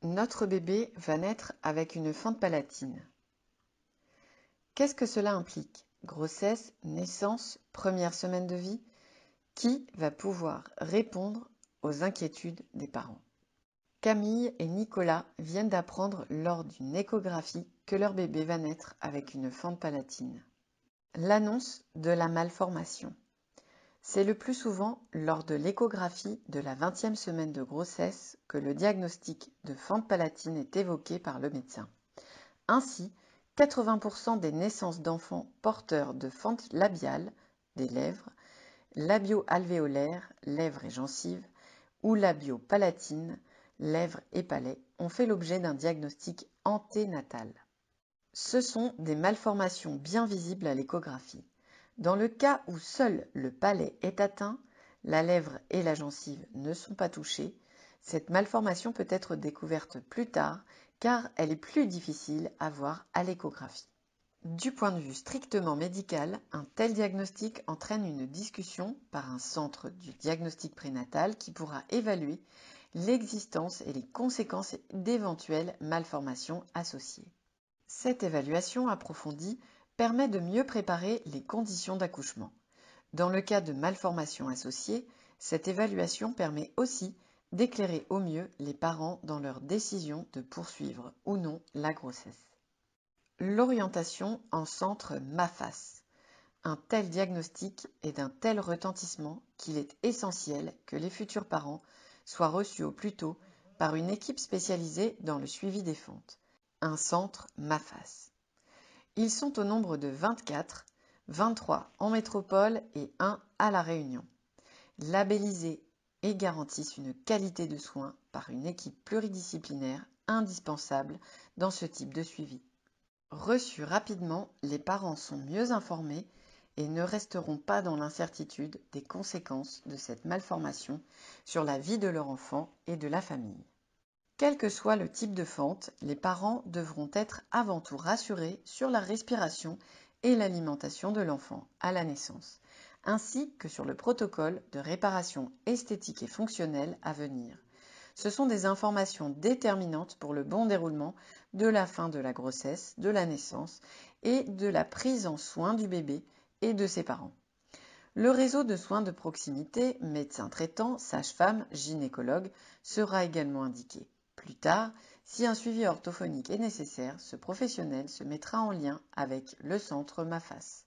Notre bébé va naître avec une fente palatine. Qu'est-ce que cela implique? Grossesse, naissance, première semaine de vie? Qui va pouvoir répondre aux inquiétudes des parents? Camille et Nicolas viennent d'apprendre lors d'une échographie que leur bébé va naître avec une fente palatine. L'annonce de la malformation. C'est le plus souvent lors de l'échographie de la 20e semaine de grossesse que le diagnostic de fente palatine est évoqué par le médecin. Ainsi, 80% des naissances d'enfants porteurs de fente labiale, des lèvres, labio-alvéolaires, lèvres et gencives, ou labio-palatine, lèvres et palais, ont fait l'objet d'un diagnostic anténatal. Ce sont des malformations bien visibles à l'échographie. Dans le cas où seul le palais est atteint, la lèvre et la gencive ne sont pas touchées, cette malformation peut être découverte plus tard car elle est plus difficile à voir à l'échographie. Du point de vue strictement médical, un tel diagnostic entraîne une discussion par un centre du diagnostic prénatal qui pourra évaluer l'existence et les conséquences d'éventuelles malformations associées. Cette évaluation approfondie permet de mieux préparer les conditions d'accouchement. Dans le cas de malformations associées, cette évaluation permet aussi d'éclairer au mieux les parents dans leur décision de poursuivre ou non la grossesse. L'orientation en centre MAFAS. Un tel diagnostic est d'un tel retentissement qu'il est essentiel que les futurs parents soient reçus au plus tôt par une équipe spécialisée dans le suivi des fentes, un centre MAFAS. Ils sont au nombre de 24, 23 en métropole et 1 à La Réunion. Labellisés et garantissent une qualité de soins par une équipe pluridisciplinaire indispensable dans ce type de suivi. Reçus rapidement, les parents sont mieux informés et ne resteront pas dans l'incertitude des conséquences de cette malformation sur la vie de leur enfant et de la famille. Quel que soit le type de fente, les parents devront être avant tout rassurés sur la respiration et l'alimentation de l'enfant à la naissance, ainsi que sur le protocole de réparation esthétique et fonctionnelle à venir. Ce sont des informations déterminantes pour le bon déroulement de la fin de la grossesse, de la naissance et de la prise en soin du bébé et de ses parents. Le réseau de soins de proximité, médecins traitants, sages-femmes, gynécologues, sera également indiqué. Plus tard, si un suivi orthophonique est nécessaire, ce professionnel se mettra en lien avec le centre MAFAS.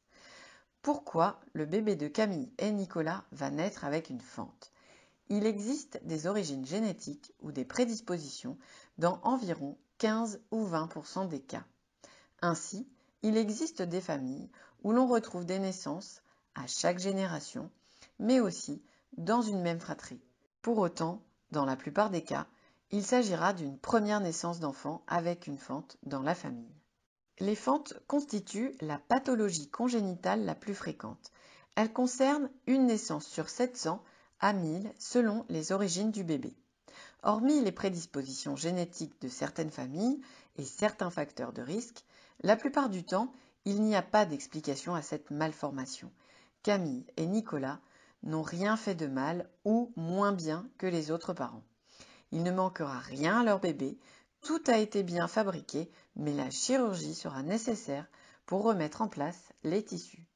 Pourquoi le bébé de Camille et Nicolas va naître avec une fente? Il existe des origines génétiques ou des prédispositions dans environ 15 ou 20% des cas. Ainsi, il existe des familles où l'on retrouve des naissances à chaque génération, mais aussi dans une même fratrie. Pour autant, dans la plupart des cas, il s'agira d'une première naissance d'enfant avec une fente dans la famille. Les fentes constituent la pathologie congénitale la plus fréquente. Elles concernent une naissance sur 700 à 1000 selon les origines du bébé. Hormis les prédispositions génétiques de certaines familles et certains facteurs de risque, la plupart du temps, il n'y a pas d'explication à cette malformation. Camille et Nicolas n'ont rien fait de mal ou moins bien que les autres parents. Il ne manquera rien à leur bébé, tout a été bien fabriqué, mais la chirurgie sera nécessaire pour remettre en place les tissus.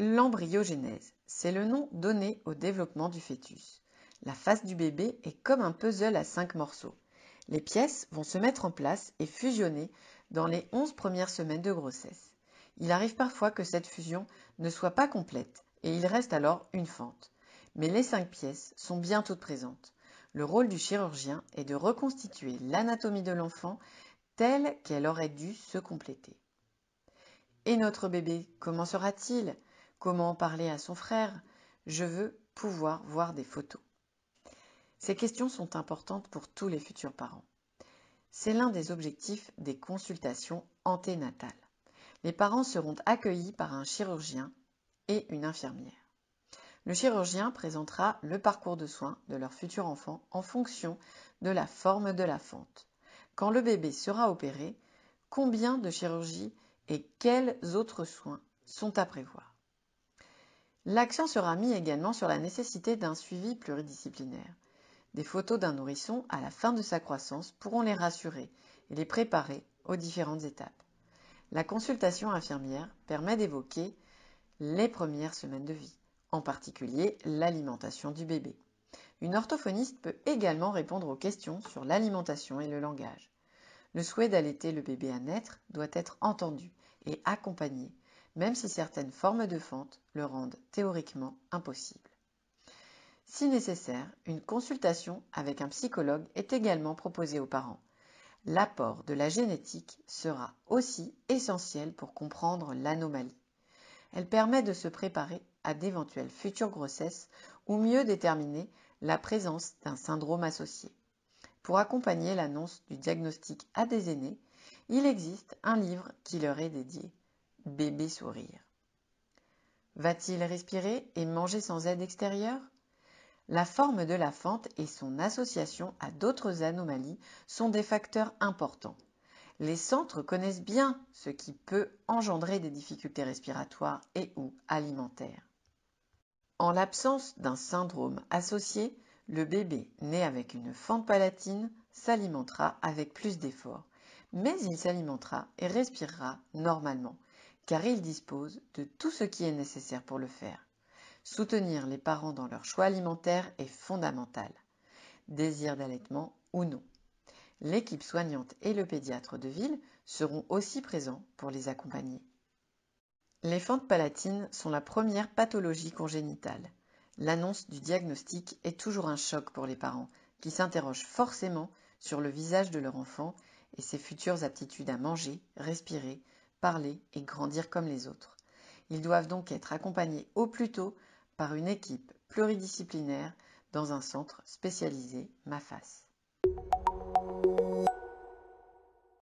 L'embryogénèse, c'est le nom donné au développement du fœtus. La face du bébé est comme un puzzle à 5 morceaux. Les pièces vont se mettre en place et fusionner dans les 11 premières semaines de grossesse. Il arrive parfois que cette fusion ne soit pas complète et il reste alors une fente. Mais les 5 pièces sont bien toutes présentes. Le rôle du chirurgien est de reconstituer l'anatomie de l'enfant telle qu'elle aurait dû se compléter. Et notre bébé, comment sera-t-il? Comment parler à son frère? Je veux pouvoir voir des photos. Ces questions sont importantes pour tous les futurs parents. C'est l'un des objectifs des consultations anténatales. Les parents seront accueillis par un chirurgien et une infirmière. Le chirurgien présentera le parcours de soins de leur futur enfant en fonction de la forme de la fente. Quand le bébé sera opéré, combien de chirurgies et quels autres soins sont à prévoir? L'accent sera mis également sur la nécessité d'un suivi pluridisciplinaire. Des photos d'un nourrisson à la fin de sa croissance pourront les rassurer et les préparer aux différentes étapes. La consultation infirmière permet d'évoquer les premières semaines de vie, en particulier l'alimentation du bébé. Une orthophoniste peut également répondre aux questions sur l'alimentation et le langage. Le souhait d'allaiter le bébé à naître doit être entendu et accompagné, même si certaines formes de fente le rendent théoriquement impossible. Si nécessaire, une consultation avec un psychologue est également proposée aux parents. L'apport de la génétique sera aussi essentiel pour comprendre l'anomalie. Elle permet de se préparer à d'éventuelles futures grossesses ou mieux déterminer la présence d'un syndrome associé. Pour accompagner l'annonce du diagnostic à des aînés, il existe un livre qui leur est dédié, Bébé sourire. Va-t-il respirer et manger sans aide extérieure? La forme de la fente et son association à d'autres anomalies sont des facteurs importants. Les centres connaissent bien ce qui peut engendrer des difficultés respiratoires et ou alimentaires. En l'absence d'un syndrome associé, le bébé né avec une fente palatine s'alimentera avec plus d'efforts, mais il s'alimentera et respirera normalement, car il dispose de tout ce qui est nécessaire pour le faire. Soutenir les parents dans leur choix alimentaire est fondamental, désir d'allaitement ou non. L'équipe soignante et le pédiatre de ville seront aussi présents pour les accompagner. Les fentes palatines sont la première pathologie congénitale. L'annonce du diagnostic est toujours un choc pour les parents, qui s'interrogent forcément sur le visage de leur enfant et ses futures aptitudes à manger, respirer, parler et grandir comme les autres. Ils doivent donc être accompagnés au plus tôt par une équipe pluridisciplinaire dans un centre spécialisé MAFAS.